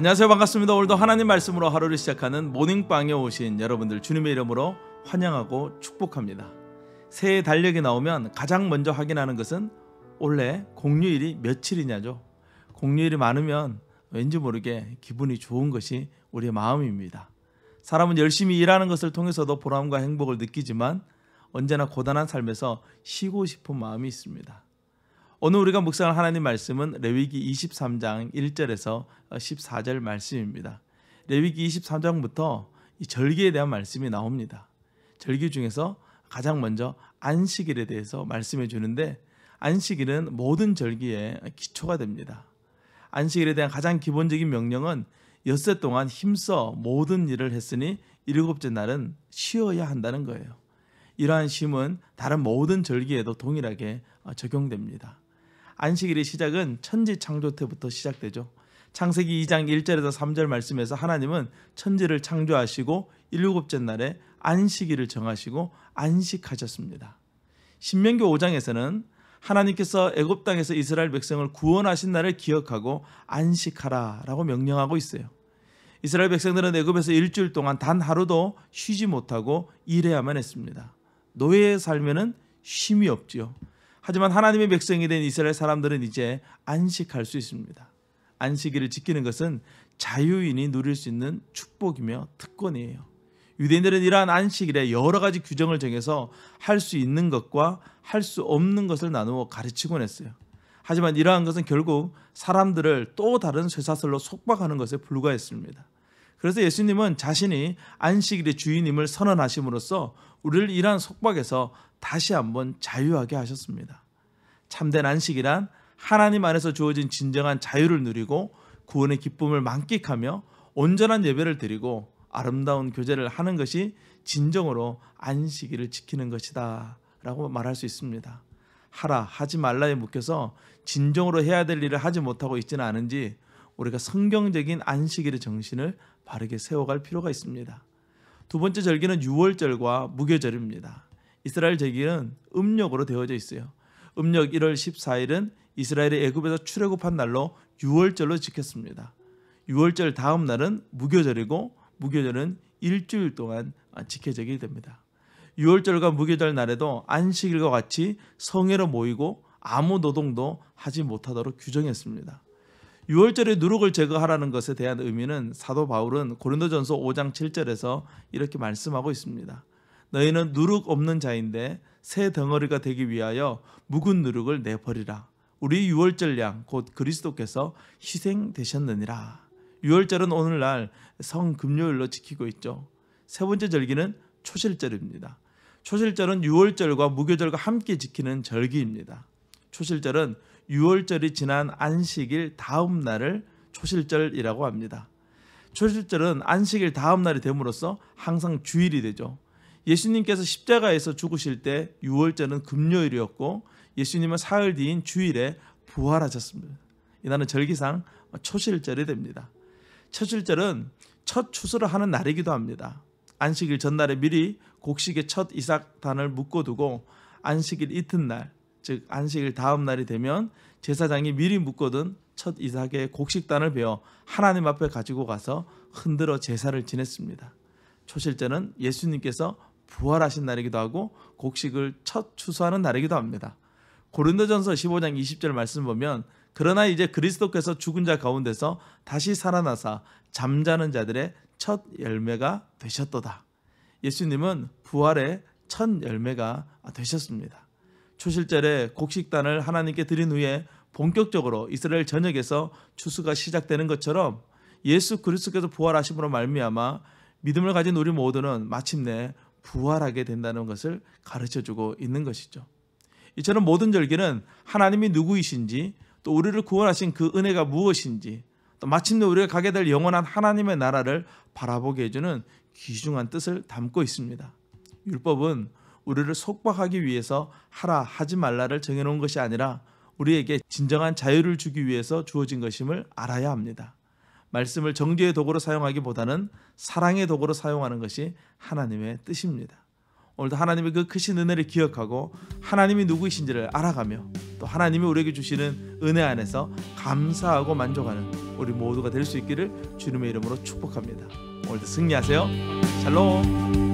안녕하세요. 반갑습니다. 오늘도 하나님 말씀으로 하루를 시작하는 모닝빵에 오신 여러분들 주님의 이름으로 환영하고 축복합니다. 새해 달력이 나오면 가장 먼저 확인하는 것은 올해 공휴일이 며칠이냐죠. 공휴일이 많으면 왠지 모르게 기분이 좋은 것이 우리의 마음입니다. 사람은 열심히 일하는 것을 통해서도 보람과 행복을 느끼지만 언제나 고단한 삶에서 쉬고 싶은 마음이 있습니다. 오늘 우리가 묵상할 하나님 말씀은 레위기 23장 1절에서 14절 말씀입니다. 레위기 23장부터 이 절기에 대한 말씀이 나옵니다. 절기 중에서 가장 먼저 안식일에 대해서 말씀해 주는데, 안식일은 모든 절기의 기초가 됩니다. 안식일에 대한 가장 기본적인 명령은 엿새 동안 힘써 모든 일을 했으니 일곱째 날은 쉬어야 한다는 거예요. 이러한 쉼은 다른 모든 절기에도 동일하게 적용됩니다. 안식일의 시작은 천지 창조 때부터 시작되죠. 창세기 2장 1절에서 3절 말씀에서 하나님은 천지를 창조하시고 일곱째 날에 안식일을 정하시고 안식하셨습니다. 신명기 5장에서는 하나님께서 애굽 땅에서 이스라엘 백성을 구원하신 날을 기억하고 안식하라 라고 명령하고 있어요. 이스라엘 백성들은 애굽에서 일주일 동안 단 하루도 쉬지 못하고 일해야만 했습니다. 노예의 삶에는 쉼이 없지요. 하지만 하나님의 백성이 된 이스라엘 사람들은 이제 안식할 수 있습니다. 안식일을 지키는 것은 자유인이 누릴 수 있는 축복이며 특권이에요. 유대인들은 이러한 안식일에 여러 가지 규정을 정해서 할 수 있는 것과 할 수 없는 것을 나누어 가르치곤 했어요. 하지만 이러한 것은 결국 사람들을 또 다른 쇠사슬로 속박하는 것에 불과했습니다. 그래서 예수님은 자신이 안식일의 주인임을 선언하심으로써 우리를 이러한 속박에서 다시 한번 자유하게 하셨습니다. 참된 안식이란 하나님 안에서 주어진 진정한 자유를 누리고 구원의 기쁨을 만끽하며 온전한 예배를 드리고 아름다운 교제를 하는 것이 진정으로 안식일을 지키는 것이다 라고 말할 수 있습니다. 하라 하지 말라에 묶여서 진정으로 해야 될 일을 하지 못하고 있지는 않은지 우리가 성경적인 안식일의 정신을 바르게 세워갈 필요가 있습니다. 두 번째 절기는 유월절과 무교절입니다. 이스라엘 절기는 음력으로 되어져 있어요. 음력 1월 14일은 이스라엘이 애굽에서 출애굽한 날로 유월절로 지켰습니다. 유월절 다음 날은 무교절이고 무교절은 일주일 동안 지켜지게 됩니다. 유월절과 무교절 날에도 안식일과 같이 성회로 모이고 아무 노동도 하지 못하도록 규정했습니다. 유월절의 누룩을 제거하라는 것에 대한 의미는 사도 바울은 고린도전서 5장 7절에서 이렇게 말씀하고 있습니다. 너희는 누룩 없는 자인데 새 덩어리가 되기 위하여 묵은 누룩을 내버리라. 우리 유월절 양 곧 그리스도께서 희생되셨느니라. 유월절은 오늘날 성금요일로 지키고 있죠. 세 번째 절기는 초실절입니다. 초실절은 유월절과 무교절과 함께 지키는 절기입니다. 초실절은 유월절이 지난 안식일 다음 날을 초실절이라고 합니다. 초실절은 안식일 다음 날이 됨으로써 항상 주일이 되죠. 예수님께서 십자가에서 죽으실 때 유월절은 금요일이었고 예수님은 사흘 뒤인 주일에 부활하셨습니다. 이날은 절기상 초실절이 됩니다. 초실절은 첫 추수를 하는 날이기도 합니다. 안식일 전날에 미리 곡식의 첫 이삭단을 묶어두고 안식일 이튿날, 즉 안식일 다음 날이 되면 제사장이 미리 묶어둔 첫 이삭의 곡식단을 베어 하나님 앞에 가지고 가서 흔들어 제사를 지냈습니다. 초실절은 예수님께서 부활하신 날이기도 하고 곡식을 첫 추수하는 날이기도 합니다. 고린도전서 15장 20절 말씀 보면 그러나 이제 그리스도께서 죽은 자 가운데서 다시 살아나사 잠자는 자들의 첫 열매가 되셨도다. 예수님은 부활의 첫 열매가 되셨습니다. 초실절에 곡식단을 하나님께 드린 후에 본격적으로 이스라엘 전역에서 추수가 시작되는 것처럼 예수 그리스도께서 부활하심으로 말미암아 믿음을 가진 우리 모두는 마침내 부활하게 된다는 것을 가르쳐주고 있는 것이죠. 이처럼 모든 절기는 하나님이 누구이신지 또 우리를 구원하신 그 은혜가 무엇인지 또 마침내 우리가 가게 될 영원한 하나님의 나라를 바라보게 해주는 귀중한 뜻을 담고 있습니다. 율법은 우리를 속박하기 위해서 하라 하지 말라를 정해놓은 것이 아니라 우리에게 진정한 자유를 주기 위해서 주어진 것임을 알아야 합니다. 말씀을 정죄의 도구로 사용하기보다는 사랑의 도구로 사용하는 것이 하나님의 뜻입니다. 오늘도 하나님의 그 크신 은혜를 기억하고 하나님이 누구이신지를 알아가며 또 하나님이 우리에게 주시는 은혜 안에서 감사하고 만족하는 우리 모두가 될 수 있기를 주님의 이름으로 축복합니다. 오늘도 승리하세요. 샬롬.